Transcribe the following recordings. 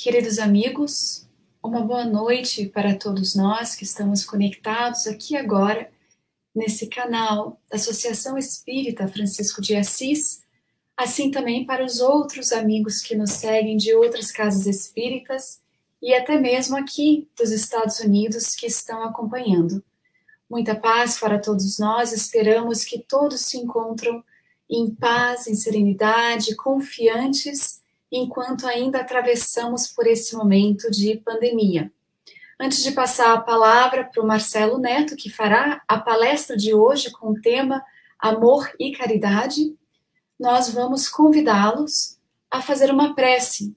Queridos amigos, uma boa noite para todos nós que estamos conectados aqui agora nesse canal da Associação Espírita Francisco de Assis, assim também para os outros amigos que nos seguem de outras casas espíritas e até mesmo aqui dos Estados Unidos que estão acompanhando. Muita paz para todos nós, esperamos que todos se encontram em paz, em serenidade, confiantes, enquanto ainda atravessamos por esse momento de pandemia. Antes de passar a palavra para o Marcelo Neto, que fará a palestra de hoje com o tema Amor e Caridade, nós vamos convidá-los a fazer uma prece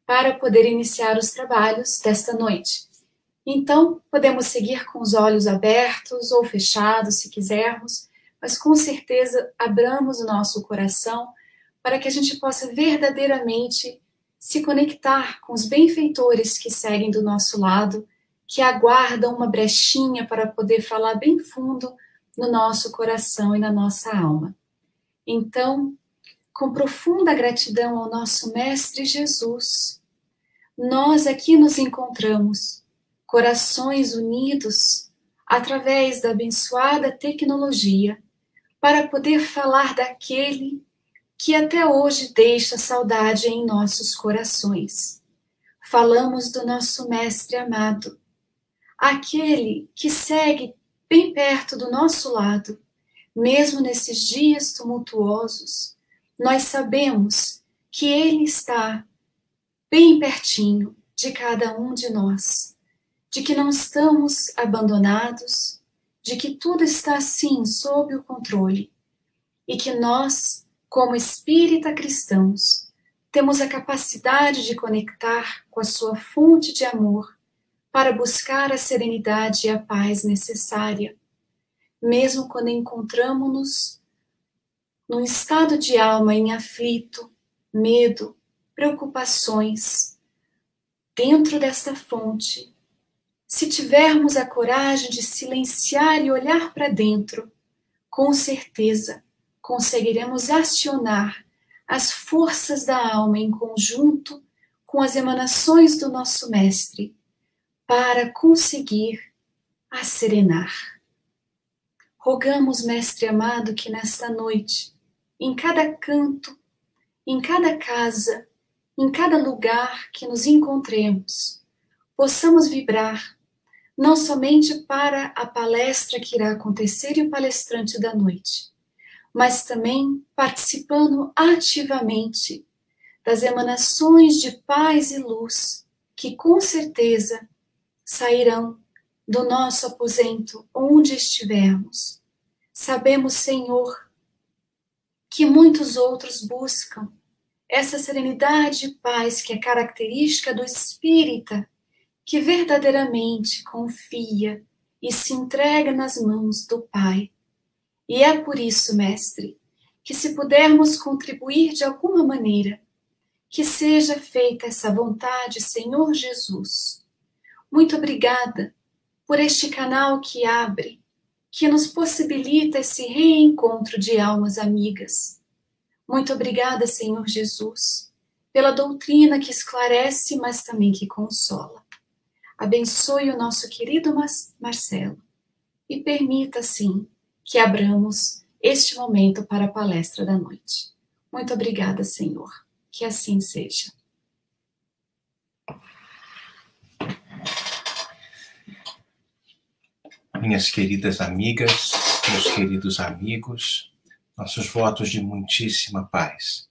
para poder iniciar os trabalhos desta noite. Então, podemos seguir com os olhos abertos ou fechados, se quisermos, mas com certeza abramos o nosso coração para que a gente possa verdadeiramente se conectar com os benfeitores que seguem do nosso lado, que aguardam uma brechinha para poder falar bem fundo no nosso coração e na nossa alma. Então, com profunda gratidão ao nosso Mestre Jesus, nós aqui nos encontramos, corações unidos, através da abençoada tecnologia, para poder falar daquele que até hoje deixa saudade em nossos corações. Falamos do nosso Mestre amado, aquele que segue bem perto do nosso lado, mesmo nesses dias tumultuosos. Nós sabemos que Ele está bem pertinho de cada um de nós, de que não estamos abandonados, de que tudo está sim sob o controle e que nós, como espírita cristãos, temos a capacidade de conectar com a sua fonte de amor para buscar a serenidade e a paz necessária, mesmo quando encontramos-nos num estado de alma em aflito, medo, preocupações. Dentro desta fonte, se tivermos a coragem de silenciar e olhar para dentro, com certeza conseguiremos acionar as forças da alma em conjunto com as emanações do nosso Mestre para conseguir a serenar. Rogamos, Mestre amado, que nesta noite, em cada canto, em cada casa, em cada lugar que nos encontremos, possamos vibrar não somente para a palestra que irá acontecer e o palestrante da noite, mas também participando ativamente das emanações de paz e luz que com certeza sairão do nosso aposento onde estivermos. Sabemos, Senhor, que muitos outros buscam essa serenidade e paz que é característica do espírita, que verdadeiramente confia e se entrega nas mãos do Pai. E é por isso, Mestre, que se pudermos contribuir de alguma maneira, que seja feita essa vontade, Senhor Jesus. Muito obrigada por este canal que abre, que nos possibilita esse reencontro de almas amigas. Muito obrigada, Senhor Jesus, pela doutrina que esclarece, mas também que consola. Abençoe o nosso querido Marcelo e permita, sim, que abramos este momento para a palestra da noite. Muito obrigada, Senhor. Que assim seja. Minhas queridas amigas, meus queridos amigos, nossos votos de muitíssima paz.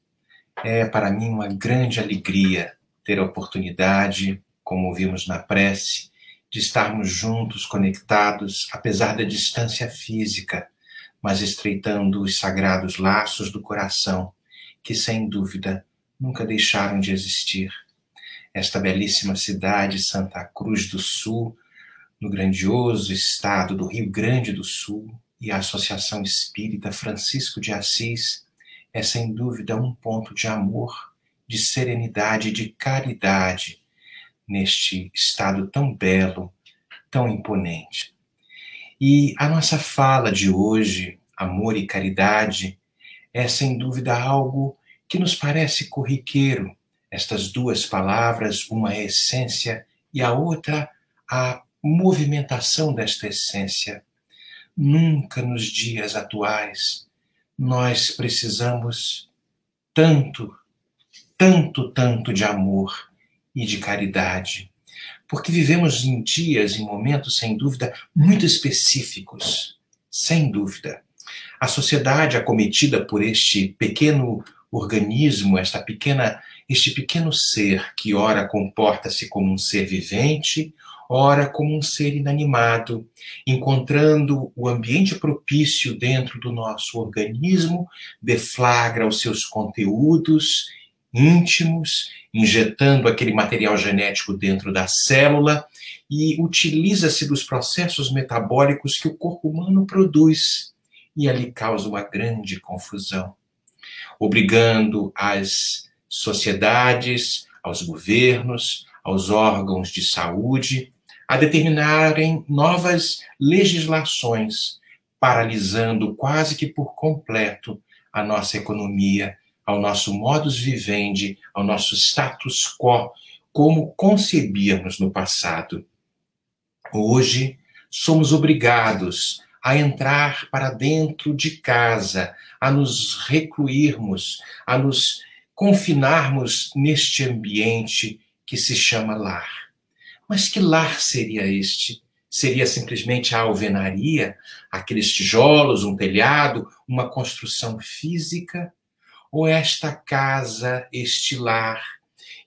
É para mim uma grande alegria ter a oportunidade, como vimos na prece, de estarmos juntos, conectados, apesar da distância física, mas estreitando os sagrados laços do coração, que sem dúvida nunca deixaram de existir. Esta belíssima cidade, Santa Cruz do Sul, no grandioso estado do Rio Grande do Sul, e a Associação Espírita Francisco de Assis, é sem dúvida um ponto de amor, de serenidade e de caridade neste estado tão belo, tão imponente. E a nossa fala de hoje, amor e caridade, é sem dúvida algo que nos parece corriqueiro, Estas duas palavras, uma é essência e a outra a movimentação desta essência. Nunca nos dias atuais nós precisamos tanto, tanto, tanto de amor e de caridade, porque vivemos em dias, em momentos, sem dúvida, muito específicos, sem dúvida. A sociedade acometida por este pequeno organismo, este pequeno ser que ora comporta-se como um ser vivente, ora como um ser inanimado, encontrando o ambiente propício dentro do nosso organismo, deflagra os seus conteúdos íntimos, injetando aquele material genético dentro da célula e utiliza-se dos processos metabólicos que o corpo humano produz e ali causa uma grande confusão, obrigando as sociedades, aos governos, aos órgãos de saúde a determinarem novas legislações, paralisando quase que por completo a nossa economia, ao nosso modus vivendi, ao nosso status quo, como concebíamos no passado. Hoje, somos obrigados a entrar para dentro de casa, a nos recluirmos, a nos confinarmos neste ambiente que se chama lar. Mas que lar seria este? Seria simplesmente a alvenaria, aqueles tijolos, um telhado, uma construção física? Ou esta casa, este lar,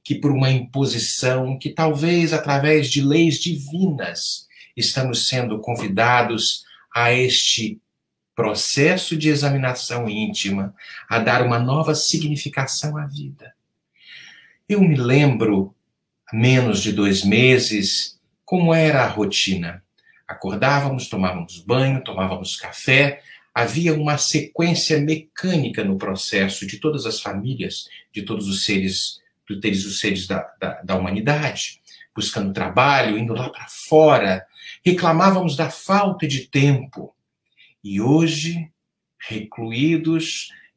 que por uma imposição, que talvez através de leis divinas, estamos sendo convidados a este processo de examinação íntima, a dar uma nova significação à vida? Eu me lembro, há menos de 2 meses, como era a rotina. Acordávamos, tomávamos banho, tomávamos café, havia uma sequência mecânica no processo de todas as famílias, de todos os seres da humanidade, buscando trabalho, indo lá para fora. Reclamávamos da falta de tempo. E hoje,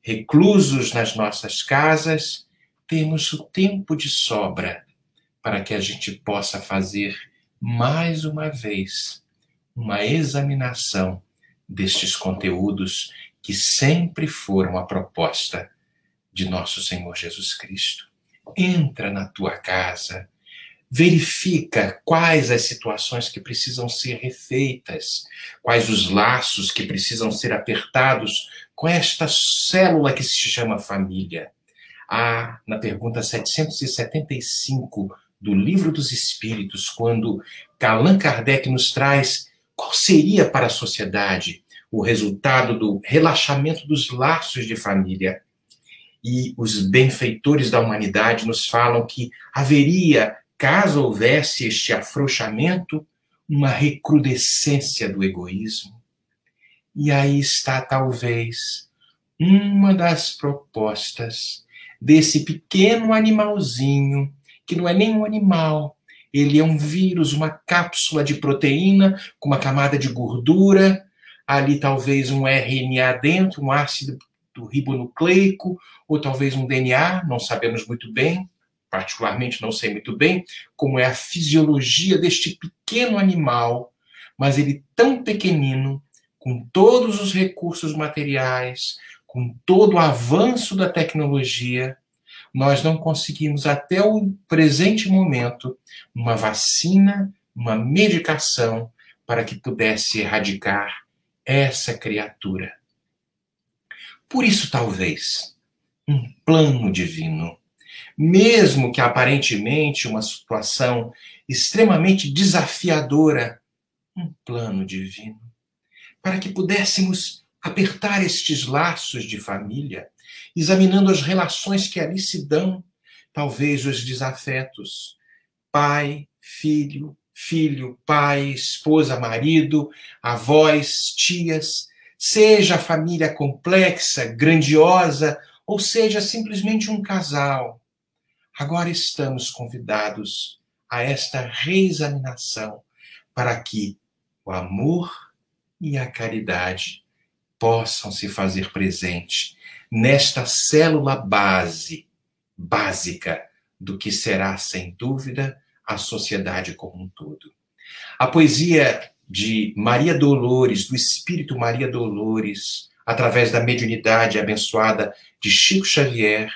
reclusos nas nossas casas, temos o tempo de sobra para que a gente possa fazer, mais uma vez, uma examinação destes conteúdos que sempre foram a proposta de nosso Senhor Jesus Cristo. Entra na tua casa, verifica quais as situações que precisam ser refeitas, quais os laços que precisam ser apertados com esta célula que se chama família. Na pergunta 775 do Livro dos Espíritos, quando Allan Kardec nos traz qual seria para a sociedade o resultado do relaxamento dos laços de família. E os benfeitores da humanidade nos falam que haveria, caso houvesse este afrouxamento, uma recrudescência do egoísmo. E aí está, talvez, uma das propostas desse pequeno animalzinho, que não é nem um animal, ele é um vírus, uma cápsula de proteína com uma camada de gordura, ali talvez um RNA dentro, um ácido ribonucleico, ou talvez um DNA, não sabemos muito bem, particularmente não sei muito bem, como é a fisiologia deste pequeno animal, mas ele tão pequenino, com todos os recursos materiais, com todo o avanço da tecnologia, nós não conseguimos até o presente momento uma vacina, uma medicação para que pudesse erradicar essa criatura. Por isso, talvez, um plano divino, mesmo que aparentemente uma situação extremamente desafiadora, um plano divino, para que pudéssemos apertar estes laços de família, examinando as relações que ali se dão, talvez os desafetos, pai, filho, pai, esposa, marido, avós, tias, seja a família complexa, grandiosa, ou seja simplesmente um casal. Agora estamos convidados a esta reexaminação para que o amor e a caridade possam se fazer presente nesta célula básica do que será, sem dúvida, a sociedade como um todo. A poesia de Maria Dolores, do espírito Maria Dolores, através da mediunidade abençoada de Chico Xavier,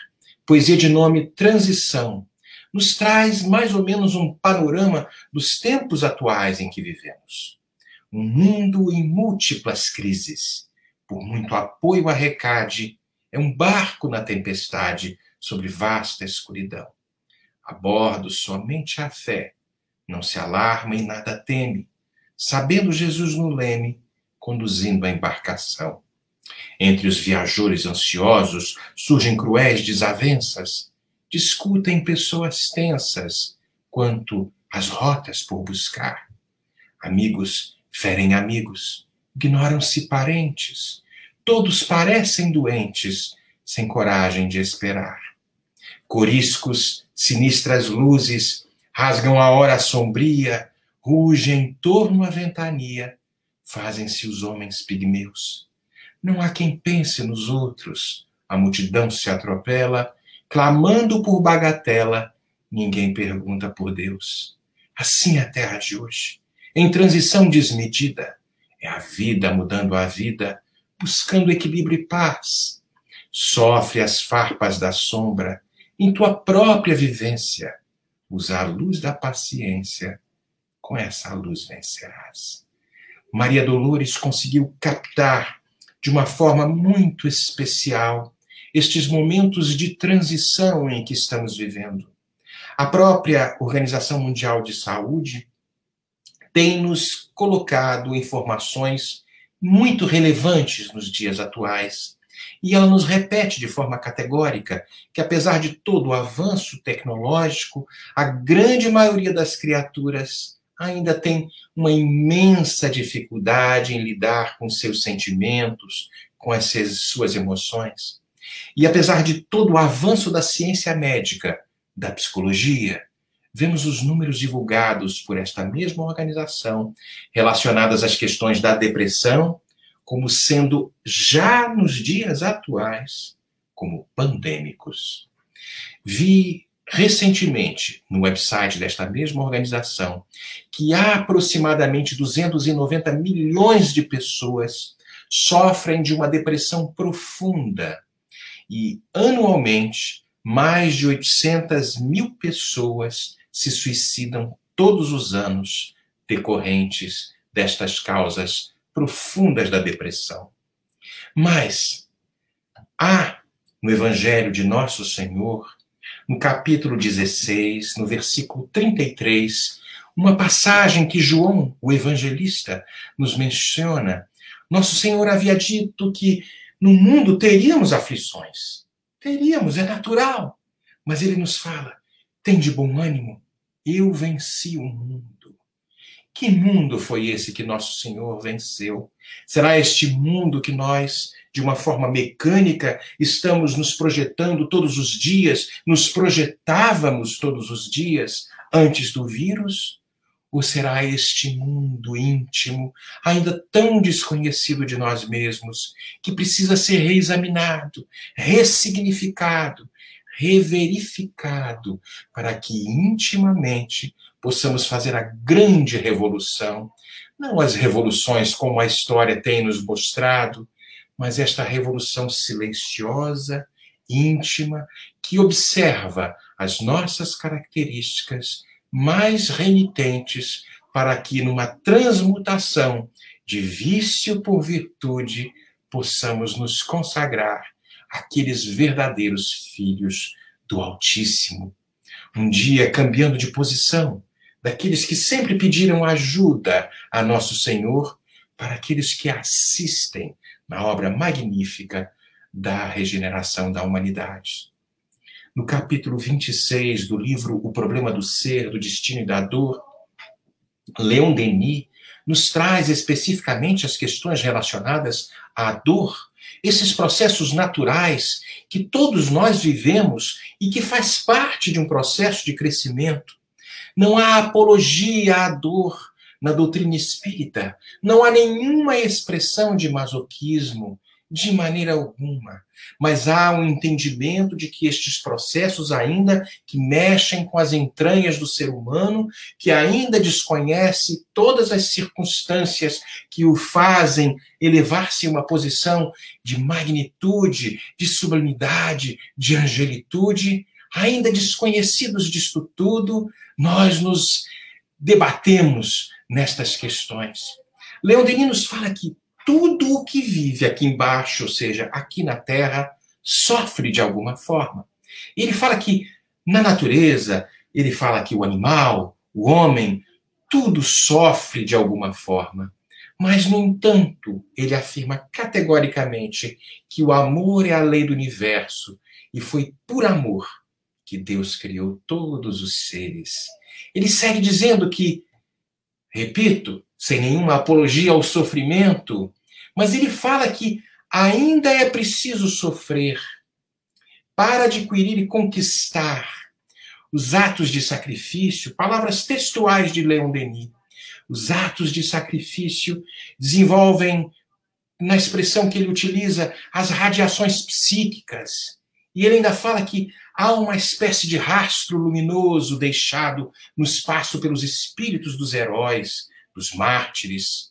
poesia de nome Transição, nos traz mais ou menos um panorama dos tempos atuais em que vivemos. Um mundo em múltiplas crises. Por muito apoio arrecade, é um barco na tempestade sobre vasta escuridão. A bordo somente a fé, não se alarma e nada teme, sabendo Jesus no leme, conduzindo a embarcação. Entre os viajores ansiosos surgem cruéis desavenças, discutem pessoas tensas quanto às rotas por buscar. Amigos ferem amigos, ignoram-se parentes, todos parecem doentes, sem coragem de esperar. Coriscos, sinistras luzes, rasgam a hora sombria, rugem em torno à ventania, fazem-se os homens pigmeus. Não há quem pense nos outros, a multidão se atropela, clamando por bagatela, ninguém pergunta por Deus. Assim é a terra de hoje, em transição desmedida, é a vida mudando a vida, buscando equilíbrio e paz. Sofre as farpas da sombra, em tua própria vivência, usa a luz da paciência, com essa luz vencerás. Maria Dolores conseguiu captar de uma forma muito especial estes momentos de transição em que estamos vivendo. A própria Organização Mundial de Saúde tem nos colocado informações muito relevantes nos dias atuais. E ela nos repete de forma categórica que, apesar de todo o avanço tecnológico, a grande maioria das criaturas ainda tem uma imensa dificuldade em lidar com seus sentimentos, com essas suas emoções. E apesar de todo o avanço da ciência médica, da psicologia, vemos os números divulgados por esta mesma organização relacionadas às questões da depressão, como sendo, já nos dias atuais, como pandêmicos. Vi recentemente, no website desta mesma organização, que há aproximadamente 290 milhões de pessoas sofrem de uma depressão profunda e, anualmente, mais de 800 mil pessoas se suicidam todos os anos decorrentes destas causas profundas da depressão. Mas há no Evangelho de Nosso Senhor, no capítulo 16, no versículo 33, uma passagem que João, o evangelista, nos menciona. Nosso Senhor havia dito que no mundo teríamos aflições. Teríamos, é natural. Mas ele nos fala, tem de bom ânimo, eu venci o mundo. Que mundo foi esse que Nosso Senhor venceu? Será este mundo que nós, de uma forma mecânica, estamos nos projetando todos os dias, nos projetávamos todos os dias antes do vírus? Ou será este mundo íntimo, ainda tão desconhecido de nós mesmos, que precisa ser reexaminado, ressignificado, reverificado, para que intimamente possamos fazer a grande revolução, não as revoluções como a história tem nos mostrado, mas esta revolução silenciosa, íntima, que observa as nossas características mais renitentes para que, numa transmutação de vício por virtude, possamos nos consagrar àqueles verdadeiros filhos do Altíssimo. Um dia, cambiando de posição, daqueles que sempre pediram ajuda a Nosso Senhor, para aqueles que assistem na obra magnífica da regeneração da humanidade. No capítulo 26 do livro O Problema do Ser, do Destino e da Dor, Leon Denis nos traz especificamente as questões relacionadas à dor, esses processos naturais que todos nós vivemos e que faz parte de um processo de crescimento. Não há apologia à dor na doutrina espírita, não há nenhuma expressão de masoquismo De maneira alguma. Mas há um entendimento de que estes processos ainda que mexem com as entranhas do ser humano, que ainda desconhece todas as circunstâncias que o fazem elevar-se a uma posição de magnitude, de sublimidade, de angelitude, ainda desconhecidos disto tudo, nós nos debatemos nestas questões. Leon Denis nos fala que tudo o que vive aqui embaixo, ou seja, aqui na Terra, sofre de alguma forma. Ele fala que na natureza, ele fala que o animal, o homem, tudo sofre de alguma forma. Mas, no entanto, ele afirma categoricamente que o amor é a lei do universo e foi por amor que Deus criou todos os seres. Ele segue dizendo que, repito, sem nenhuma apologia ao sofrimento, mas ele fala que ainda é preciso sofrer para adquirir e conquistar os atos de sacrifício, palavras textuais de Leon Denis. Os atos de sacrifício desenvolvem, na expressão que ele utiliza, as radiações psíquicas. E ele ainda fala que há uma espécie de rastro luminoso deixado no espaço pelos espíritos dos heróis, dos mártires.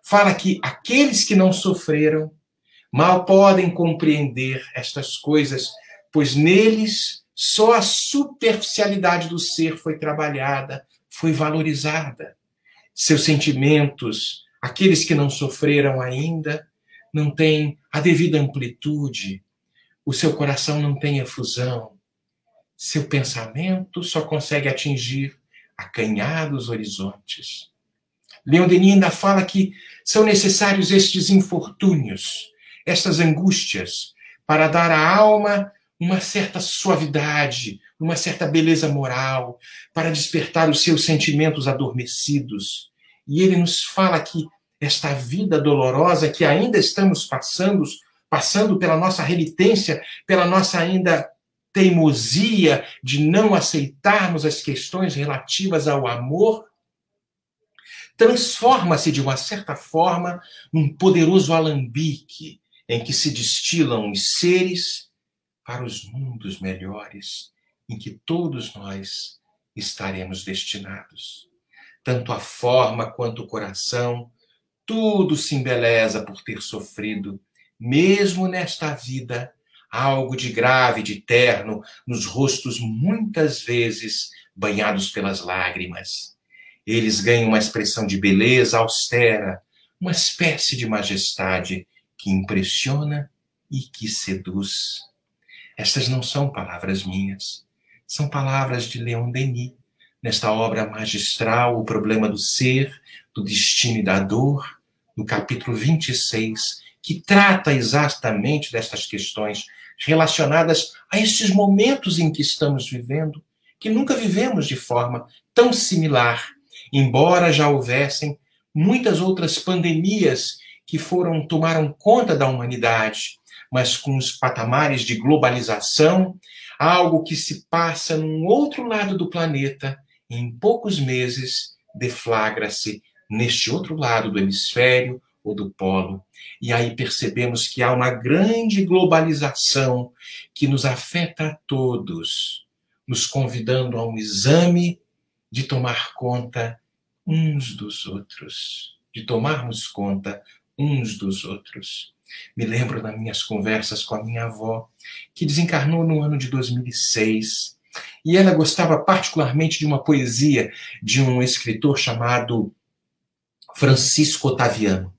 Fala que aqueles que não sofreram mal podem compreender estas coisas, pois neles só a superficialidade do ser foi trabalhada, foi valorizada. Seus sentimentos, aqueles que não sofreram ainda, não têm a devida amplitude, o seu coração não tem efusão, seu pensamento só consegue atingir acanhados horizontes. Leon Denis ainda fala que são necessários estes infortúnios, estas angústias, para dar à alma uma certa suavidade, uma certa beleza moral, para despertar os seus sentimentos adormecidos. E ele nos fala que esta vida dolorosa que ainda estamos passando pela nossa renitência, pela nossa ainda teimosia de não aceitarmos as questões relativas ao amor, transforma-se, de uma certa forma, num poderoso alambique em que se destilam os seres para os mundos melhores, em que todos nós estaremos destinados. Tanto a forma quanto o coração, tudo se embeleza por ter sofrido, mesmo nesta vida, algo de grave, de terno, nos rostos muitas vezes banhados pelas lágrimas. Eles ganham uma expressão de beleza austera, uma espécie de majestade que impressiona e que seduz. Estas não são palavras minhas, são palavras de Leon Denis, nesta obra magistral, O Problema do Ser, do Destino e da Dor, no capítulo 26, que trata exatamente destas questões relacionadas a estes momentos em que estamos vivendo, que nunca vivemos de forma tão similar, embora já houvessem muitas outras pandemias que tomaram conta da humanidade, mas com os patamares de globalização, algo que se passa num outro lado do planeta, em poucos meses deflagra-se neste outro lado do hemisfério ou do polo. E aí percebemos que há uma grande globalização que nos afeta a todos, nos convidando a um exame de tomar conta uns dos outros, de tomarmos conta uns dos outros. Me lembro das minhas conversas com a minha avó, que desencarnou no ano de 2006, e ela gostava particularmente de uma poesia de um escritor chamado Francisco Otaviano.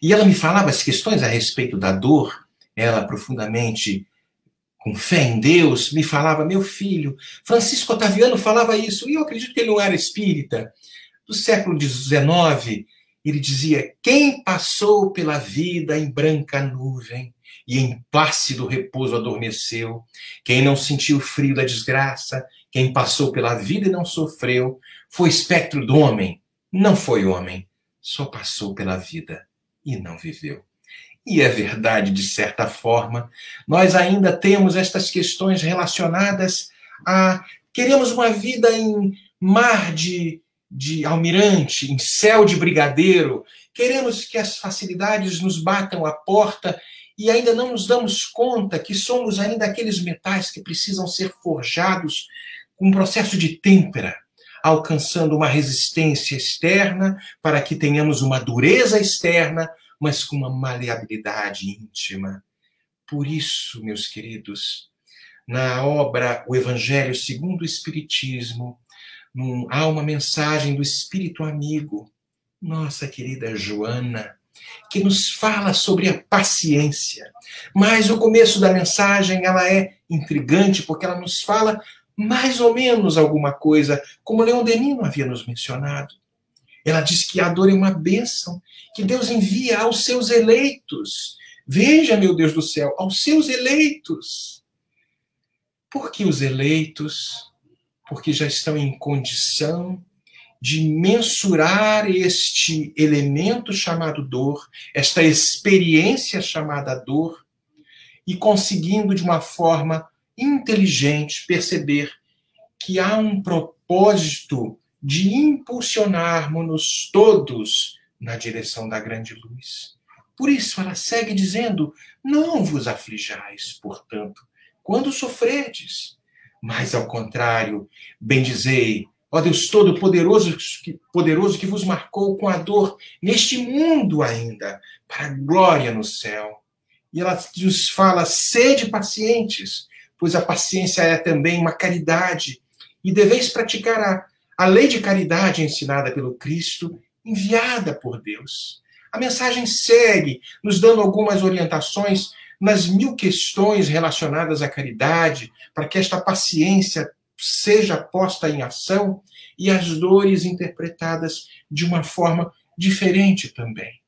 E ela me falava as questões a respeito da dor, ela profundamente, com fé em Deus, me falava, meu filho, Francisco Otaviano falava isso, e eu acredito que ele não era espírita. Do século XIX, ele dizia, quem passou pela vida em branca nuvem e em plácido repouso adormeceu, quem não sentiu o frio da desgraça, quem passou pela vida e não sofreu, foi espectro do homem, não foi homem, só passou pela vida e não viveu. E é verdade, de certa forma, nós ainda temos estas questões relacionadas a... Queremos uma vida em mar de almirante, em céu de brigadeiro, queremos que as facilidades nos batam à porta e ainda não nos damos conta que somos ainda aqueles metais que precisam ser forjados com um processo de têmpera, alcançando uma resistência externa para que tenhamos uma dureza externa, mas com uma maleabilidade íntima. Por isso, meus queridos, na obra O Evangelho segundo o Espiritismo, há uma mensagem do Espírito Amigo, nossa querida Joana, que nos fala sobre a paciência. Mas o começo da mensagem ela é intrigante, porque ela nos fala mais ou menos alguma coisa, como Leon Denis havia nos mencionado. Ela diz que a dor é uma bênção, que Deus envia aos seus eleitos. Veja, meu Deus do céu, aos seus eleitos. Por que os eleitos? Porque já estão em condição de mensurar este elemento chamado dor, esta experiência chamada dor, e conseguindo de uma forma inteligente perceber que há um propósito de impulsionarmos-nos todos na direção da grande luz. Por isso ela segue dizendo: não vos aflijais, portanto, quando sofredes, mas ao contrário, bendizei, ó Deus Todo-Poderoso, poderoso que vos marcou com a dor neste mundo ainda, para a glória no céu. E ela nos fala: sede pacientes, pois a paciência é também uma caridade, e deveis praticar a lei de caridade ensinada pelo Cristo, enviada por Deus. A mensagem segue, nos dando algumas orientações nas 1000 questões relacionadas à caridade, para que esta paciência seja posta em ação e as dores interpretadas de uma forma diferente também.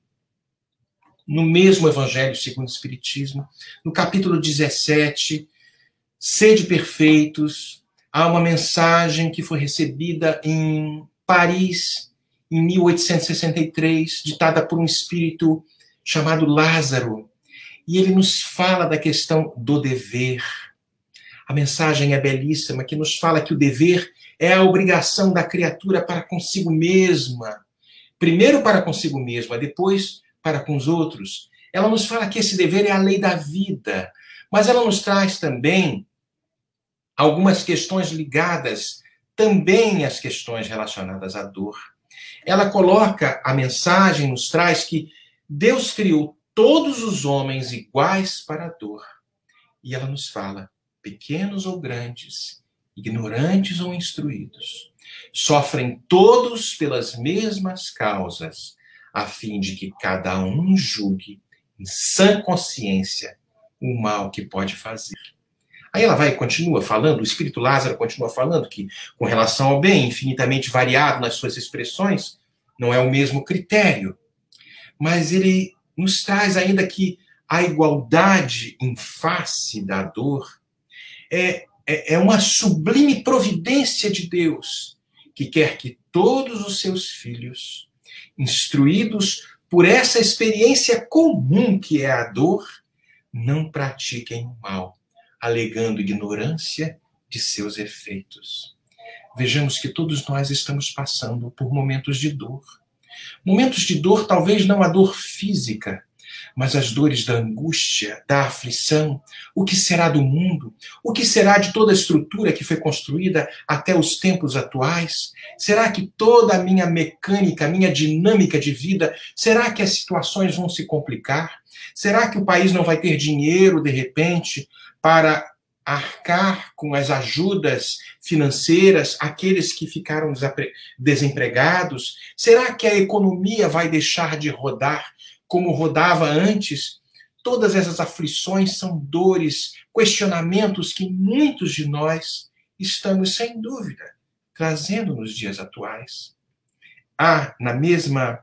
No mesmo Evangelho segundo o Espiritismo, no capítulo 17, sede perfeitos, há uma mensagem que foi recebida em Paris, em 1863, ditada por um espírito chamado Lázaro. E ele nos fala da questão do dever. A mensagem é belíssima, que nos fala que o dever é a obrigação da criatura para consigo mesma. Primeiro para consigo mesma, depois para com os outros. Ela nos fala que esse dever é a lei da vida, mas ela nos traz também algumas questões ligadas também às questões relacionadas à dor. Ela coloca, a mensagem nos traz que Deus criou todos os homens iguais para a dor. E ela nos fala: pequenos ou grandes, ignorantes ou instruídos, sofrem todos pelas mesmas causas, a fim de que cada um julgue em sã consciência o mal que pode fazer. Aí ela continua falando, o Espírito Lázaro continua falando que, com relação ao bem, infinitamente variado nas suas expressões, não é o mesmo critério. Mas ele nos traz ainda que a igualdade em face da dor é uma sublime providência de Deus, que quer que todos os seus filhos, instruídos por essa experiência comum que é a dor, não pratiquem o mal, alegando ignorância de seus efeitos. Vejamos que todos nós estamos passando por momentos de dor. Momentos de dor, talvez não a dor física, mas as dores da angústia, da aflição. O que será do mundo? O que será de toda a estrutura que foi construída até os tempos atuais? Será que toda a minha mecânica, a minha dinâmica de vida, será que as situações vão se complicar? Será que o país não vai ter dinheiro, de repente, para arcar com as ajudas financeiras, aqueles que ficaram desempregados? Será que a economia vai deixar de rodar como rodava antes? Todas essas aflições são dores, questionamentos que muitos de nós estamos, sem dúvida, trazendo nos dias atuais. Há, na mesma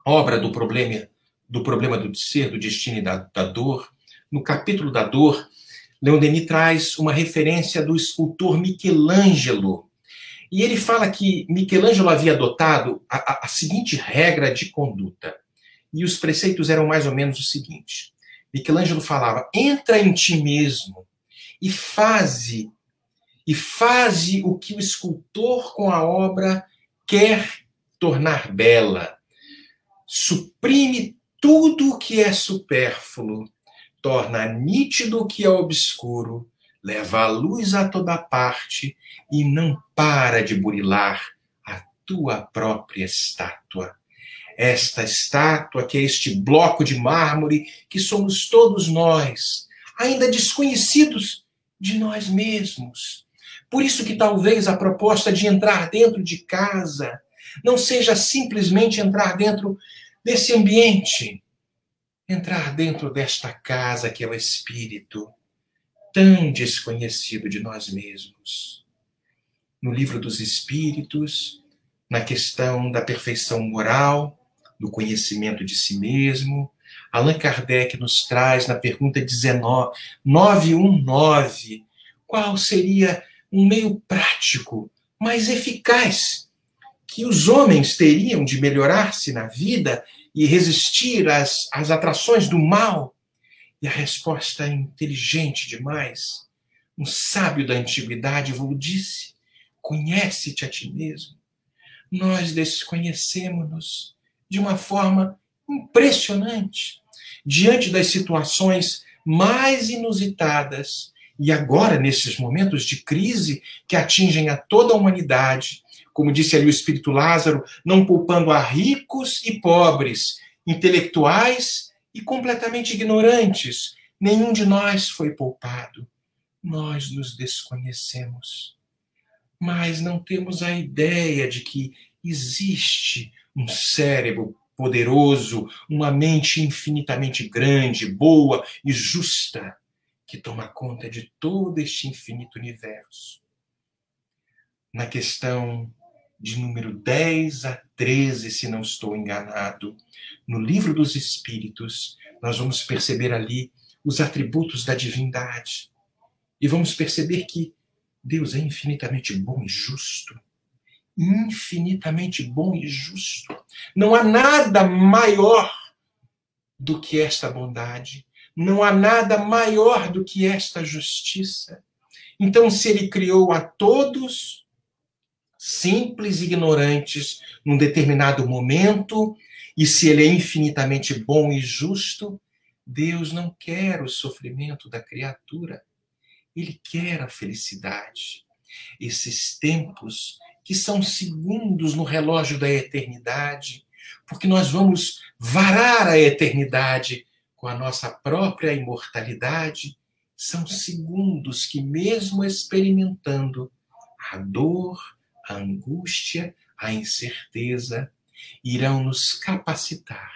obra do problema do ser, do destino e da dor, no capítulo da dor, Leon Denis traz uma referência do escultor Michelangelo. E ele fala que Michelangelo havia adotado a seguinte regra de conduta. E os preceitos eram mais ou menos o seguinte. Michelangelo falava: entra em ti mesmo e faze o que o escultor com a obra quer tornar bela. Suprime tudo o que é supérfluo, torna nítido o que é obscuro, leva a luz a toda parte e não para de burilar a tua própria estátua. Esta estátua, que é este bloco de mármore, que somos todos nós, ainda desconhecidos de nós mesmos. Por isso que talvez a proposta de entrar dentro de casa não seja simplesmente entrar dentro desse ambiente, entrar dentro desta casa que é o Espírito, tão desconhecido de nós mesmos. No Livro dos Espíritos, na questão da perfeição moral, do conhecimento de si mesmo, Allan Kardec nos traz na pergunta 919, qual seria um meio prático, mais eficaz, que os homens teriam de melhorar-se na vida e resistir às atrações do mal? E a resposta é inteligente demais. Um sábio da antiguidade vos disse: conhece-te a ti mesmo. Nós desconhecemos-nos de uma forma impressionante diante das situações mais inusitadas. E agora, nesses momentos de crise que atingem a toda a humanidade, como disse ali o Espírito Lázaro, não poupando a ricos e pobres, intelectuais e completamente ignorantes, nenhum de nós foi poupado. Nós nos desconhecemos, mas não temos a ideia de que existe um cérebro poderoso, uma mente infinitamente grande, boa e justa, que toma conta de todo este infinito universo. Na questão de número 10 a 13, se não estou enganado, no Livro dos Espíritos, nós vamos perceber ali os atributos da divindade. E vamos perceber que Deus é infinitamente bom e justo. Infinitamente bom e justo. Não há nada maior do que esta bondade. Não há nada maior do que esta justiça. Então, se ele criou a todos, simples e ignorantes, num determinado momento, e se ele é infinitamente bom e justo, Deus não quer o sofrimento da criatura. Ele quer a felicidade. Esses tempos que são segundos no relógio da eternidade, porque nós vamos varar a eternidade com a nossa própria imortalidade, são segundos que, mesmo experimentando a dor, a angústia, a incerteza, irão nos capacitar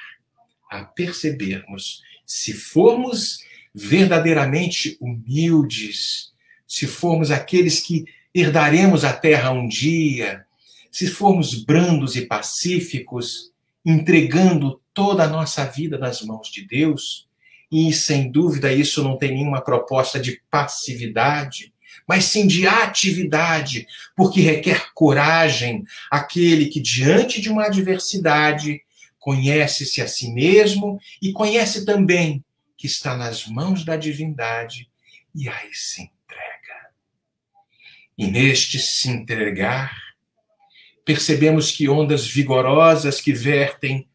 a percebermos, se formos verdadeiramente humildes, se formos aqueles que herdaremos a terra um dia, se formos brandos e pacíficos, entregando toda a nossa vida nas mãos de Deus, e sem dúvida isso não tem nenhuma proposta de passividade, mas sim de atividade, porque requer coragem aquele que, diante de uma adversidade, conhece-se a si mesmo e conhece também que está nas mãos da divindade, e aí se entrega. E neste se entregar, percebemos que ondas vigorosas que vertem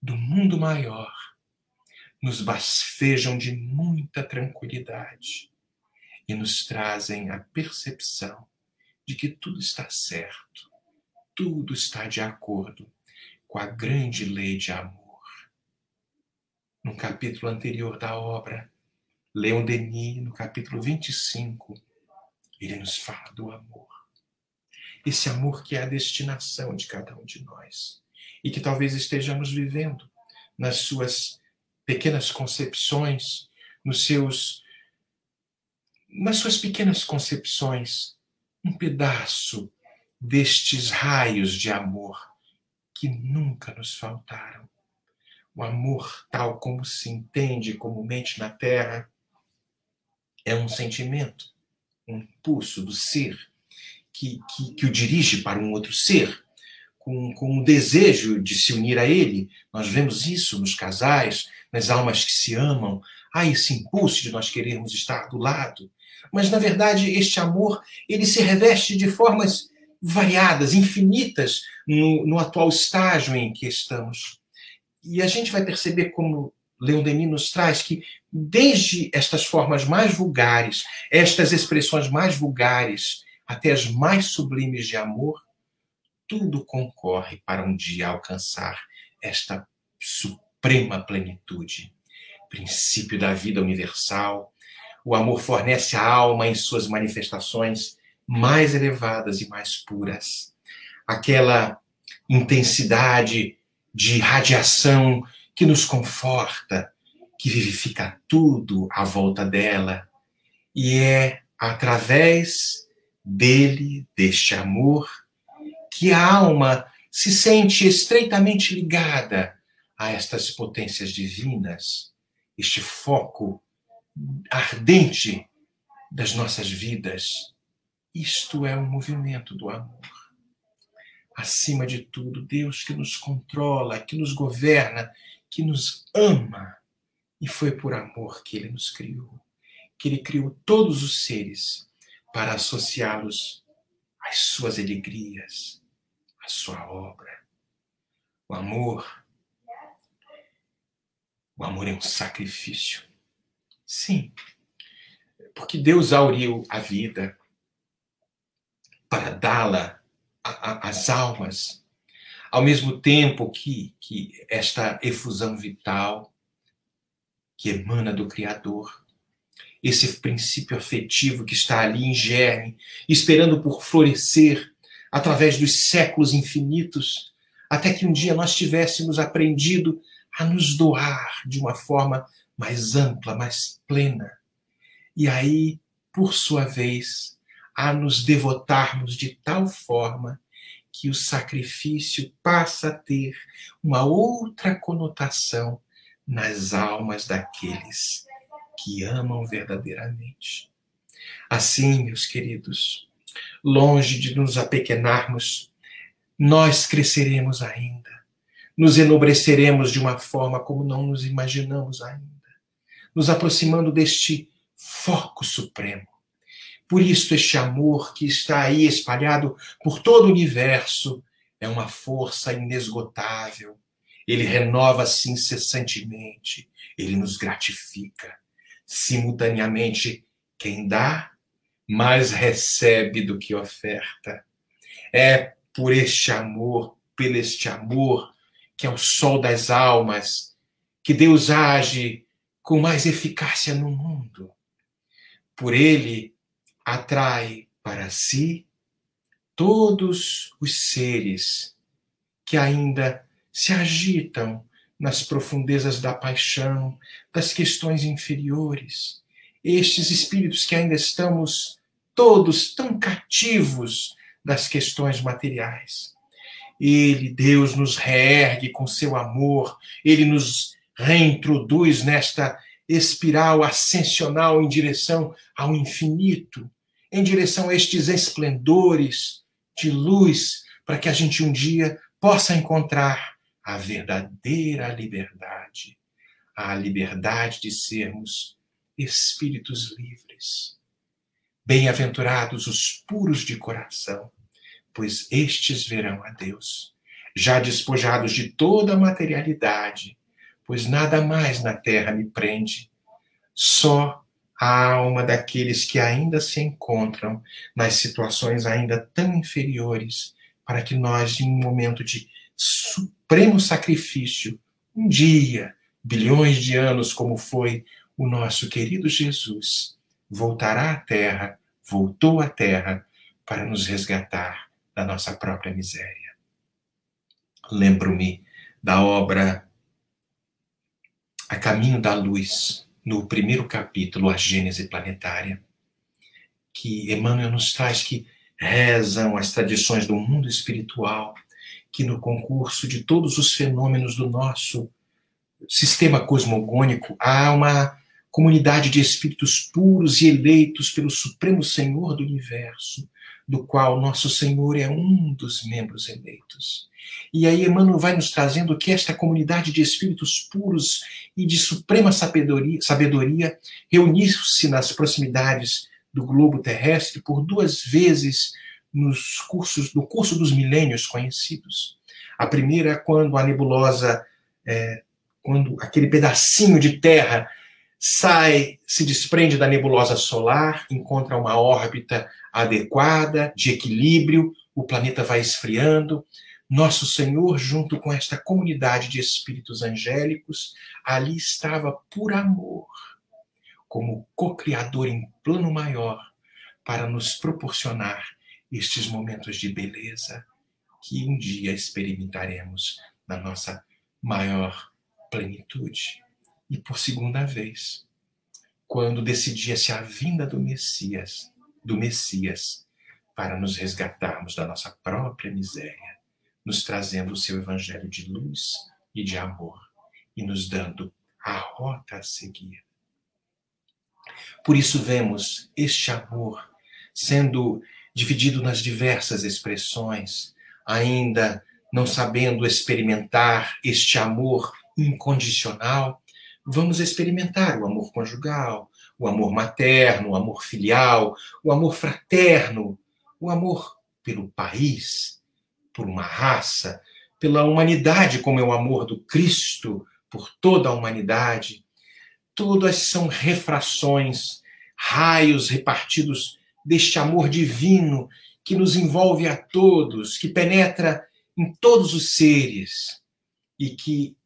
do mundo maior nos bafejam de muita tranquilidade e nos trazem a percepção de que tudo está certo, tudo está de acordo com a grande lei de amor. No capítulo anterior da obra, Leon Denis, no capítulo 25, ele nos fala do amor. Esse amor que é a destinação de cada um de nós e que talvez estejamos vivendo nas suas pequenas concepções, nas suas pequenas concepções, um pedaço destes raios de amor que nunca nos faltaram. O amor, tal como se entende comumente na Terra, é um sentimento, um impulso do ser que o dirige para um outro ser, com o desejo de se unir a ele. Nós vemos isso nos casais, nas almas que se amam. Há esse impulso de nós querermos estar do lado. Mas, na verdade, este amor ele se reveste de formas variadas, infinitas, no atual estágio em que estamos. E a gente vai perceber, como Leon Denis nos traz que, desde estas formas mais vulgares, estas expressões mais vulgares, até as mais sublimes de amor, tudo concorre para um dia alcançar esta suprema plenitude. Princípio da vida universal, o amor fornece à alma em suas manifestações mais elevadas e mais puras. Aquela intensidade de radiação que nos conforta, que vivifica tudo à volta dela. E é através dele, deste amor, que a alma se sente estreitamente ligada a estas potências divinas, este foco ardente das nossas vidas. Isto é um movimento do amor. Acima de tudo, Deus que nos controla, que nos governa, que nos ama. E foi por amor que Ele nos criou. Que Ele criou todos os seres para associá-los às suas alegrias, à sua obra. O amor é um sacrifício. Sim, porque Deus auriu a vida para dá-la às almas, ao mesmo tempo que esta efusão vital que emana do Criador, esse princípio afetivo que está ali em germe, esperando por florescer através dos séculos infinitos, até que um dia nós tivéssemos aprendido a nos doar de uma forma mais ampla, mais plena. E aí, por sua vez, a nos devotarmos de tal forma que o sacrifício passa a ter uma outra conotação nas almas daqueles que amam verdadeiramente. Assim, meus queridos, longe de nos apequenarmos, nós cresceremos ainda, nos enobreceremos de uma forma como não nos imaginamos ainda, nos aproximando deste foco supremo. Por isso, este amor que está aí espalhado por todo o universo é uma força inesgotável. Ele renova-se incessantemente, ele nos gratifica. Simultaneamente, quem dá, mais recebe do que oferta. É por este amor, pelo este amor, que é o sol das almas, que Deus age com mais eficácia no mundo. Por ele, atrai para si todos os seres que ainda se agitam nas profundezas da paixão, das questões inferiores. Estes espíritos que ainda estamos todos tão cativos das questões materiais. Ele, Deus, nos reergue com seu amor, ele nos reintroduz nesta espiral ascensional em direção ao infinito, em direção a estes esplendores de luz, para que a gente um dia possa encontrar a verdadeira liberdade, a liberdade de sermos espíritos livres. Bem-aventurados os puros de coração, pois estes verão a Deus, já despojados de toda a materialidade, pois nada mais na terra me prende, só a alma daqueles que ainda se encontram nas situações ainda tão inferiores, para que nós, em um momento de supremo sacrifício, um dia, bilhões de anos, como foi o nosso querido Jesus, voltará à terra, voltou à terra, para nos resgatar da nossa própria miséria. Lembro-me da obra A Caminho da Luz, no primeiro capítulo, A Gênese Planetária, que Emmanuel nos traz que rezam as tradições do mundo espiritual, que no concurso de todos os fenômenos do nosso sistema cosmogônico há uma comunidade de espíritos puros e eleitos pelo Supremo Senhor do Universo, do qual nosso Senhor é um dos membros eleitos. E aí Emmanuel vai nos trazendo que esta comunidade de espíritos puros e de suprema sabedoria reuniu-se nas proximidades do globo terrestre por 2 vezes no curso dos milênios conhecidos. A primeira, quando a nebulosa quando aquele pedacinho de terra sai, se desprende da nebulosa solar, encontra uma órbita adequada, de equilíbrio, o planeta vai esfriando. Nosso Senhor, junto com esta comunidade de espíritos angélicos, ali estava por amor, como co-criador em plano maior, para nos proporcionar estes momentos de beleza que um dia experimentaremos na nossa maior plenitude. E por segunda vez, quando decidia-se a vinda do Messias, para nos resgatarmos da nossa própria miséria, nos trazendo o seu evangelho de luz e de amor e nos dando a rota a seguir. Por isso vemos este amor sendo dividido nas diversas expressões, ainda não sabendo experimentar este amor incondicional. Vamos experimentar o amor conjugal, o amor materno, o amor filial, o amor fraterno, o amor pelo país, por uma raça, pela humanidade, como é o amor do Cristo por toda a humanidade. Todas são refrações, raios repartidos deste amor divino que nos envolve a todos, que penetra em todos os seres e que,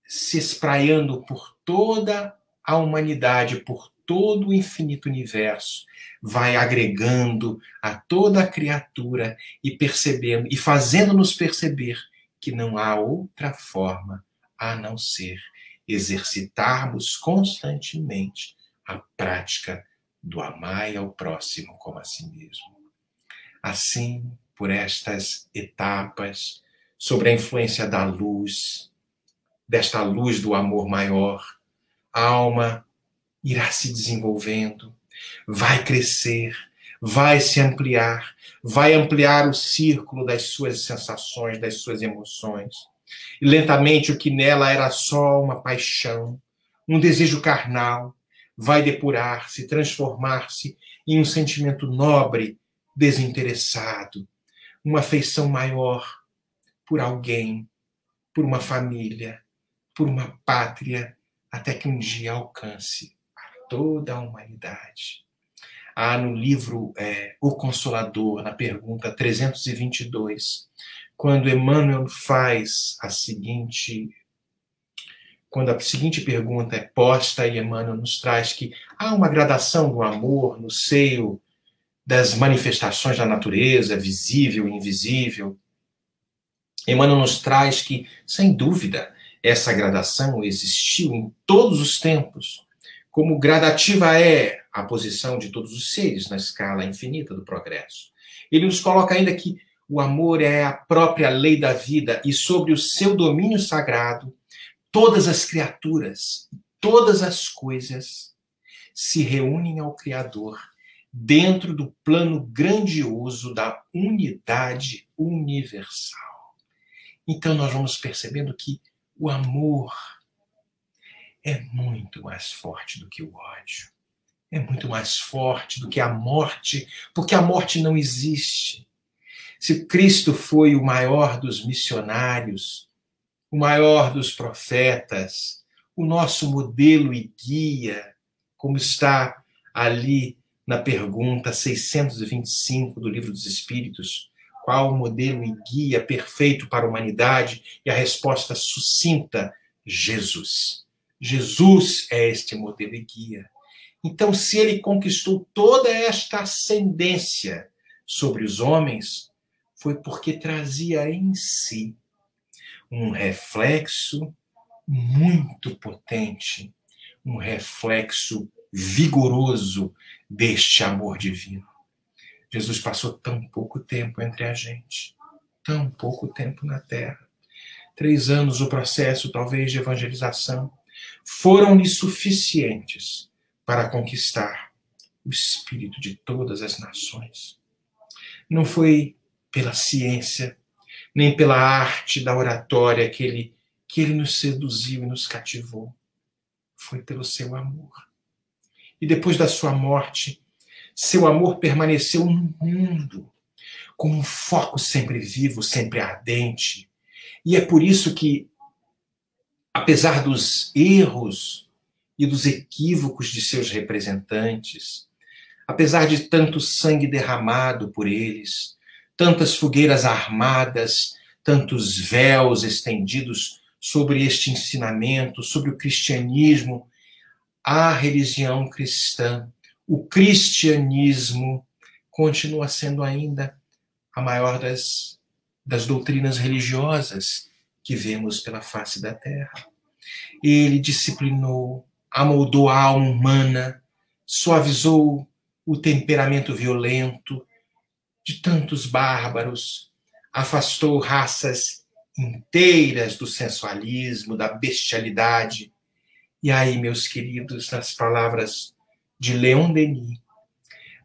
se espraiando por toda a humanidade, por todo o infinito universo, vai agregando a toda a criatura e percebendo e fazendo-nos perceber que não há outra forma a não ser exercitarmos constantemente a prática do amar ao próximo como a si mesmo. Assim, por estas etapas, sobre a influência da luz, desta luz do amor maior, a alma irá se desenvolvendo, vai crescer, vai se ampliar, vai ampliar o círculo das suas sensações, das suas emoções. E lentamente o que nela era só uma paixão, um desejo carnal, vai depurar-se, transformar-se em um sentimento nobre, desinteressado, uma afeição maior por alguém, por uma família, por uma pátria, até que um dia alcance a toda a humanidade. Há no livro O Consolador, na pergunta 322, quando Emmanuel faz quando a seguinte pergunta é posta e Emmanuel nos traz que há uma gradação do amor no seio das manifestações da natureza, visível e invisível. Emmanuel nos traz que, sem dúvida, essa gradação existiu em todos os tempos, como gradativa é a posição de todos os seres na escala infinita do progresso. Ele nos coloca ainda que o amor é a própria lei da vida e sobre o seu domínio sagrado, todas as criaturas, todas as coisas se reúnem ao Criador dentro do plano grandioso da unidade universal. Então nós vamos percebendo que o amor é muito mais forte do que o ódio. É muito mais forte do que a morte, porque a morte não existe. Se Cristo foi o maior dos missionários, o maior dos profetas, o nosso modelo e guia, como está ali na pergunta 625 do Livro dos Espíritos, qual o modelo e guia perfeito para a humanidade? E a resposta sucinta, Jesus. Jesus é este modelo e guia. Então, se ele conquistou toda esta ascendência sobre os homens, foi porque trazia em si um reflexo muito potente, um reflexo vigoroso deste amor divino. Jesus passou tão pouco tempo entre a gente, tão pouco tempo na Terra. 3 anos o processo, talvez, de evangelização, foram-lhe suficientes para conquistar o espírito de todas as nações. Não foi pela ciência, nem pela arte da oratória que ele nos seduziu e nos cativou. Foi pelo seu amor. E depois da sua morte, seu amor permaneceu no mundo, como um foco sempre vivo, sempre ardente. E é por isso que apesar dos erros e dos equívocos de seus representantes, apesar de tanto sangue derramado por eles, tantas fogueiras armadas, tantos véus estendidos sobre este ensinamento, sobre o cristianismo, a religião cristã, o cristianismo continua sendo ainda a maior das doutrinas religiosas que vemos pela face da terra. Ele disciplinou, amoldou a alma humana, suavizou o temperamento violento de tantos bárbaros, afastou raças inteiras do sensualismo, da bestialidade. E aí, meus queridos, nas palavras de Leon Denis,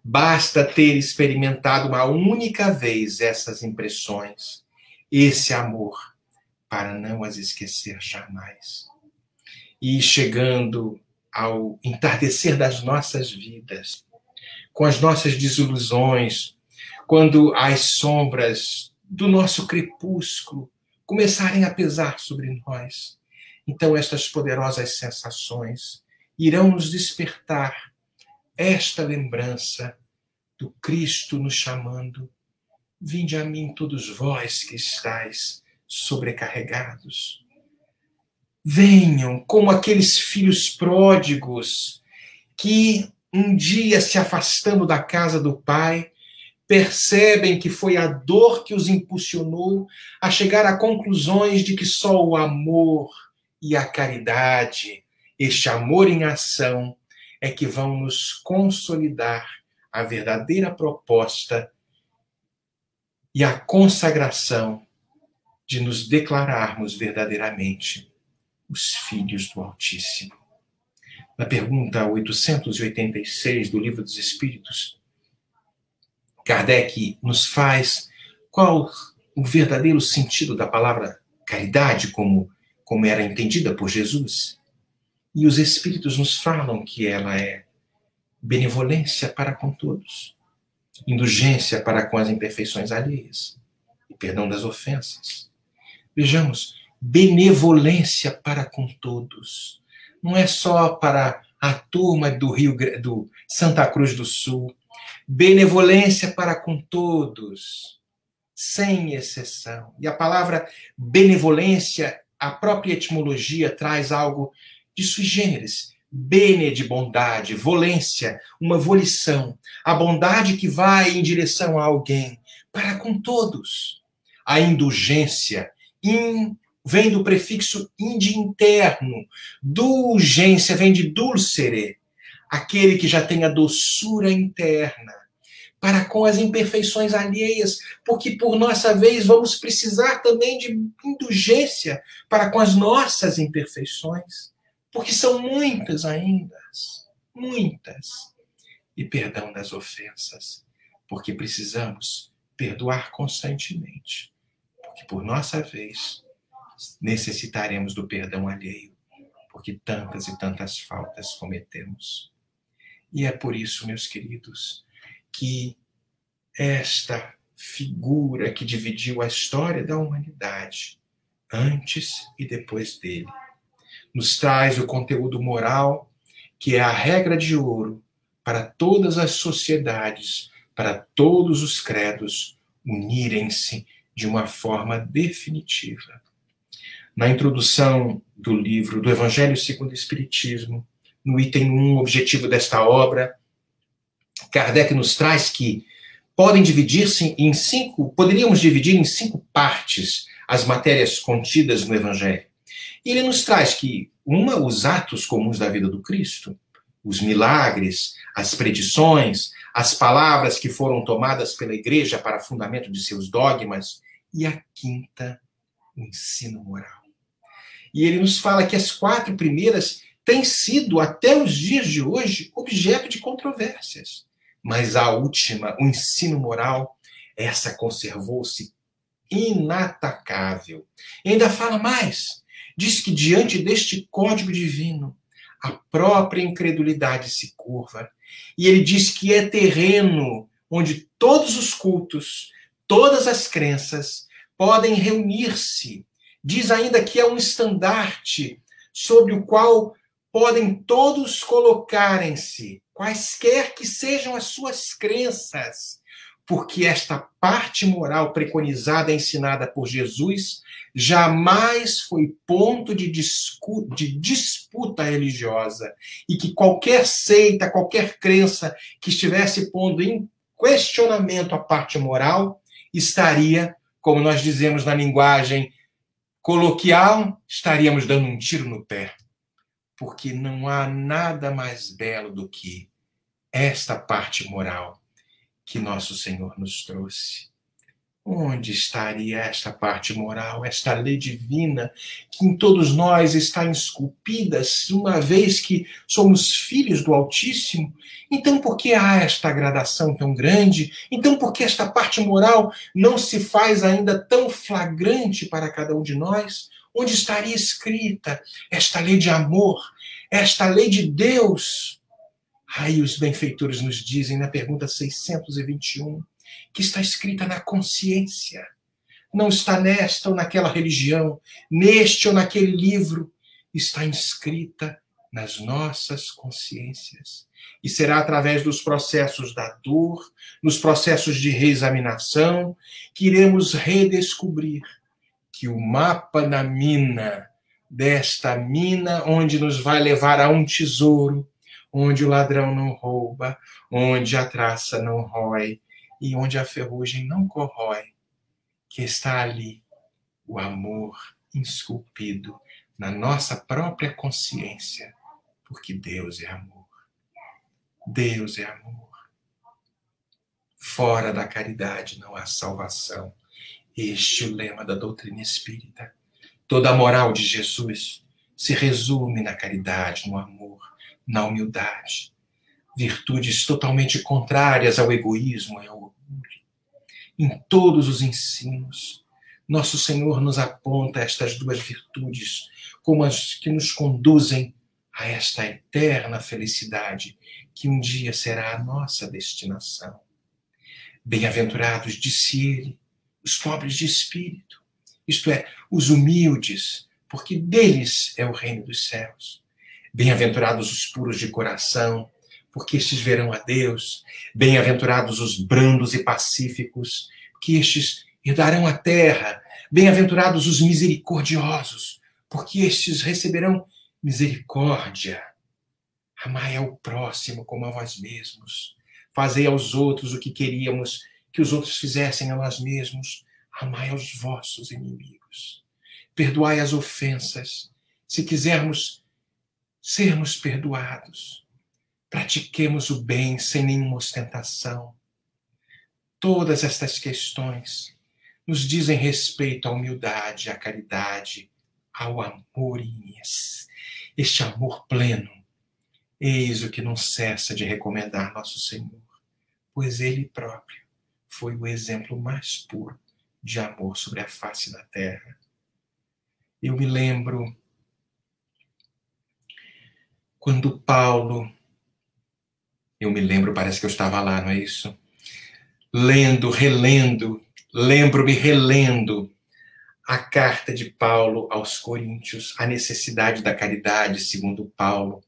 basta ter experimentado uma única vez essas impressões, esse amor, para não as esquecer jamais. E chegando ao entardecer das nossas vidas, com as nossas desilusões, quando as sombras do nosso crepúsculo começarem a pesar sobre nós, então estas poderosas sensações irão nos despertar esta lembrança do Cristo nos chamando: vinde a mim todos vós que estáis sobrecarregados. Venham como aqueles filhos pródigos que um dia, se afastando da casa do Pai, percebem que foi a dor que os impulsionou a chegar a conclusões de que só o amor e a caridade, este amor em ação, é que vão nos consolidar a verdadeira proposta e a consagração de nos declararmos verdadeiramente os filhos do Altíssimo. Na pergunta 886 do Livro dos Espíritos, Kardec nos faz qual o verdadeiro sentido da palavra caridade, como era entendida por Jesus. E os Espíritos nos falam que ela é benevolência para com todos, indulgência para com as imperfeições alheias e perdão das ofensas. Vejamos, benevolência para com todos. Não é só para a turma do Santa Cruz do Sul. Benevolência para com todos, sem exceção. E a palavra benevolência, a própria etimologia traz algo de sui generis. Bene de bondade, volência, uma volição. A bondade que vai em direção a alguém, para com todos. A indulgência, vem do prefixo indi interno. Dulgência vem de dulcere, aquele que já tem a doçura interna, para com as imperfeições alheias, porque por nossa vez vamos precisar também de indulgência para com as nossas imperfeições, porque são muitas ainda, muitas. E perdão das ofensas, porque precisamos perdoar constantemente, porque por nossa vez necessitaremos do perdão alheio, porque tantas e tantas faltas cometemos. E é por isso, meus queridos, que esta figura que dividiu a história da humanidade, antes e depois dele, nos traz o conteúdo moral, que é a regra de ouro para todas as sociedades, para todos os credos unirem-se de uma forma definitiva. Na introdução do livro do Evangelho segundo o Espiritismo, no item 1, objetivo desta obra, Kardec nos traz que poderíamos dividir em 5 partes as matérias contidas no Evangelho. E ele nos traz que os atos comuns da vida do Cristo, os milagres, as predições, as palavras que foram tomadas pela Igreja para fundamento de seus dogmas, e a 5ª, o ensino moral. E ele nos fala que as 4 primeiras têm sido, até os dias de hoje, objeto de controvérsias. Mas a última, o ensino moral, essa conservou-se inatacável. E ainda fala mais. Diz que diante deste código divino, a própria incredulidade se curva. E ele diz que é terreno onde todos os cultos, todas as crenças podem reunir-se Diz ainda que é um estandarte sobre o qual podem todos colocarem-se, quaisquer que sejam as suas crenças, porque esta parte moral preconizada e ensinada por Jesus jamais foi ponto de disputa religiosa, e que qualquer seita, qualquer crença que estivesse pondo em questionamento a parte moral, estaria, como nós dizemos na linguagem coloquial, estaríamos dando um tiro no pé. Porque não há nada mais belo do que esta parte moral que nosso Senhor nos trouxe. Onde estaria esta parte moral, esta lei divina que em todos nós está esculpida, uma vez que somos filhos do Altíssimo? Então, por que há esta gradação tão grande? Então, por que esta parte moral não se faz ainda tão flagrante para cada um de nós? Onde estaria escrita esta lei de amor, esta lei de Deus? Aí os benfeitores nos dizem na pergunta 621 que está escrita na consciência. Não está nesta ou naquela religião, neste ou naquele livro. Está inscrita nas nossas consciências. E será através dos processos da dor, nos processos de reexaminação, que iremos redescobrir que o mapa da mina, desta mina onde nos vai levar a um tesouro, onde o ladrão não rouba, onde a traça não rói e onde a ferrugem não corrói, que está ali o amor esculpido na nossa própria consciência, porque Deus é amor. Deus é amor. Fora da caridade não há salvação. Este é o lema da doutrina espírita. Toda a moral de Jesus se resume na caridade, no amor, na humildade. Virtudes totalmente contrárias ao egoísmo e ao orgulho. Em todos os ensinos, nosso Senhor nos aponta estas duas virtudes como as que nos conduzem a esta eterna felicidade que um dia será a nossa destinação. Bem-aventurados, disse ele, os pobres de espírito, isto é, os humildes, porque deles é o reino dos céus. Bem-aventurados os puros de coração, porque estes verão a Deus. Bem-aventurados os brandos e pacíficos, porque estes herdarão a terra. Bem-aventurados os misericordiosos, porque estes receberão misericórdia. Amai ao próximo como a vós mesmos. Fazei aos outros o que queríamos que os outros fizessem a nós mesmos. Amai aos vossos inimigos. Perdoai as ofensas, se quisermos sermos perdoados. Pratiquemos o bem sem nenhuma ostentação. Todas estas questões nos dizem respeito à humildade, à caridade, ao amor inês. Este amor pleno, eis o que não cessa de recomendar nosso Senhor, pois Ele próprio foi o exemplo mais puro de amor sobre a face da terra. Eu me lembro quando Paulo, parece que eu estava lá, não é isso? Lendo, relendo, lembro-me relendo a carta de Paulo aos Coríntios, a necessidade da caridade, segundo Paulo,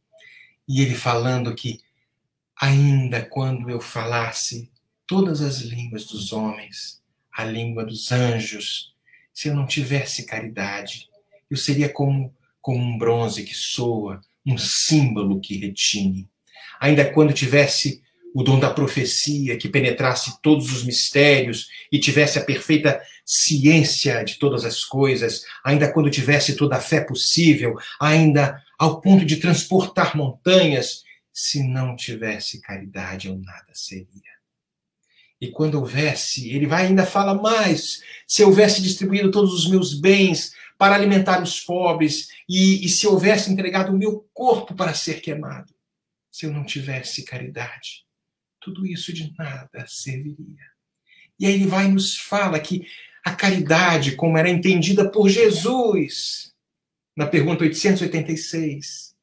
e ele falando que ainda quando eu falasse todas as línguas dos homens, a língua dos anjos, se eu não tivesse caridade, eu seria como um bronze que soa, um símbolo que retine. Ainda quando tivesse o dom da profecia, que penetrasse todos os mistérios e tivesse a perfeita ciência de todas as coisas, ainda quando tivesse toda a fé possível, ainda ao ponto de transportar montanhas, se não tivesse caridade, eu nada seria. E quando houvesse, ele vai ainda fala mais, se houvesse distribuído todos os meus bens para alimentar os pobres e se houvesse entregado o meu corpo para ser queimado, se eu não tivesse caridade, tudo isso de nada serviria. E aí ele vai e nos fala que a caridade, como era entendida por Jesus, na pergunta 886,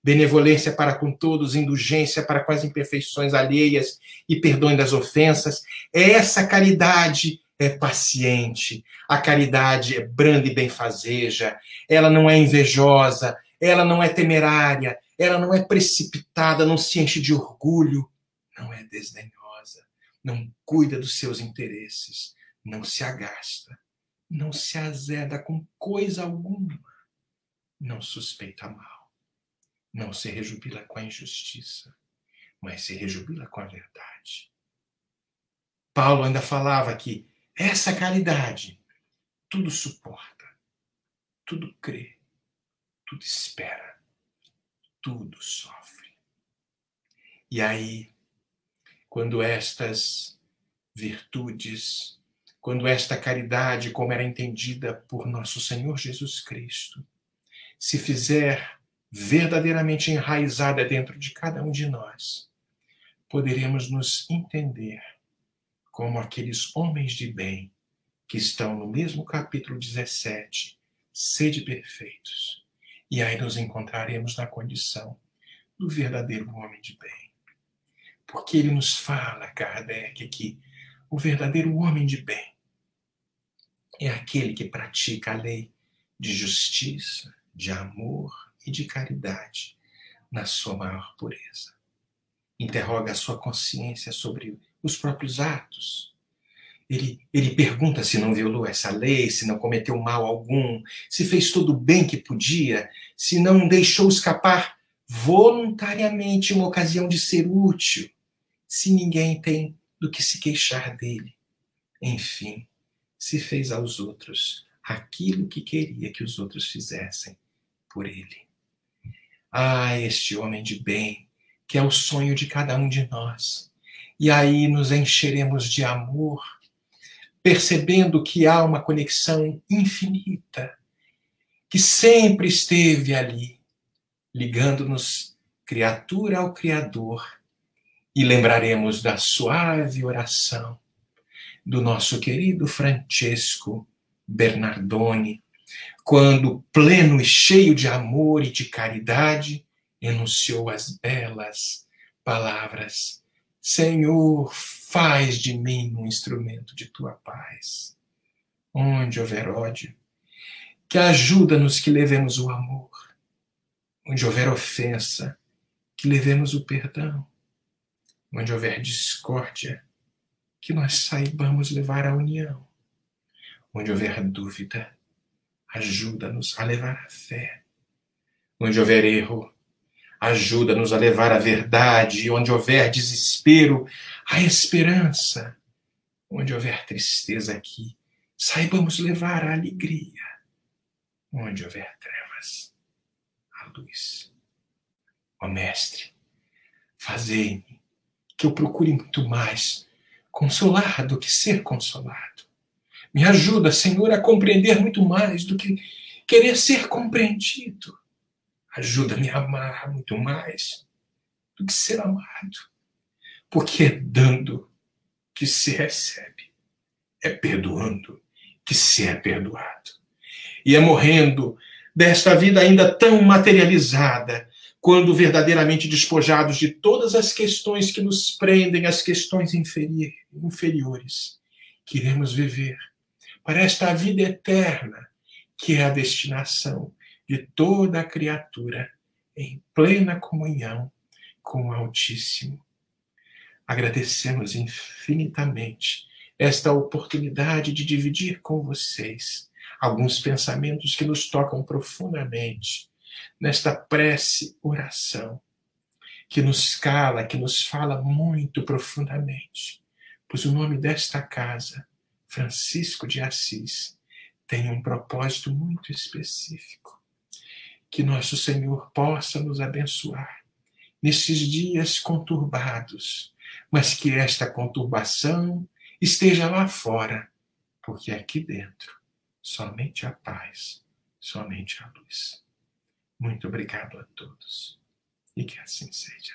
benevolência para com todos, indulgência para com as imperfeições alheias e perdão das ofensas, é essa caridade é paciente, a caridade é branda e benfazeja, ela não é invejosa, ela não é temerária, ela não é precipitada, não se enche de orgulho, não é desdenhosa, não cuida dos seus interesses, não se agasta, não se azeda com coisa alguma, não suspeita mal, não se rejubila com a injustiça, mas se rejubila com a verdade. Paulo ainda falava que essa caridade tudo suporta, tudo crê, tudo espera, tudo sofre. E aí, quando estas virtudes, quando esta caridade, como era entendida por nosso Senhor Jesus Cristo, se fizer verdadeiramente enraizada dentro de cada um de nós, poderemos nos entender como aqueles homens de bem que estão no mesmo capítulo 17, sede perfeitos. E aí nos encontraremos na condição do verdadeiro homem de bem. Porque ele nos fala, Kardec, que o verdadeiro homem de bem é aquele que pratica a lei de justiça, de amor e de caridade na sua maior pureza. Interroga a sua consciência sobre os próprios atos. Ele pergunta se não violou essa lei, se não cometeu mal algum, se fez todo o bem que podia, se não deixou escapar voluntariamente uma ocasião de ser útil, se ninguém tem do que se queixar dele. Enfim, se fez aos outros aquilo que queria que os outros fizessem por ele. Ah, este homem de bem, que é o sonho de cada um de nós. E aí nos encheremos de amor, percebendo que há uma conexão infinita, que sempre esteve ali, ligando-nos criatura ao Criador, e lembraremos da suave oração do nosso querido Francesco Bernardoni, quando, pleno e cheio de amor e de caridade, enunciou as belas palavras: Senhor, faz de mim um instrumento de tua paz. Onde houver ódio, que ajuda-nos que levemos o amor. Onde houver ofensa, que levemos o perdão. Onde houver discórdia, que nós saibamos levar a união. Onde houver dúvida, ajuda-nos a levar a fé. Onde houver erro, ajuda-nos a levar a verdade. E onde houver desespero, a esperança. Onde houver tristeza aqui, saibamos levar a alegria. Onde houver trevas, a luz. Ó Mestre, fazei-me que eu procure muito mais consolar do que ser consolado. Me ajuda, Senhor, a compreender muito mais do que querer ser compreendido. Ajuda-me a amar muito mais do que ser amado. Porque é dando que se recebe. É perdoando que se é perdoado. E é morrendo desta vida ainda tão materializada, quando verdadeiramente despojados de todas as questões que nos prendem, as questões inferiores, que iremos viver para esta vida eterna, que é a destinação de toda a criatura em plena comunhão com o Altíssimo. Agradecemos infinitamente esta oportunidade de dividir com vocês alguns pensamentos que nos tocam profundamente nesta prece oração, que nos cala, que nos fala muito profundamente, pois o nome desta casa, Francisco de Assis, tem um propósito muito específico. Que nosso Senhor possa nos abençoar nesses dias conturbados, mas que esta conturbação esteja lá fora, porque aqui dentro somente a paz, somente a luz. Muito obrigado a todos e que assim seja.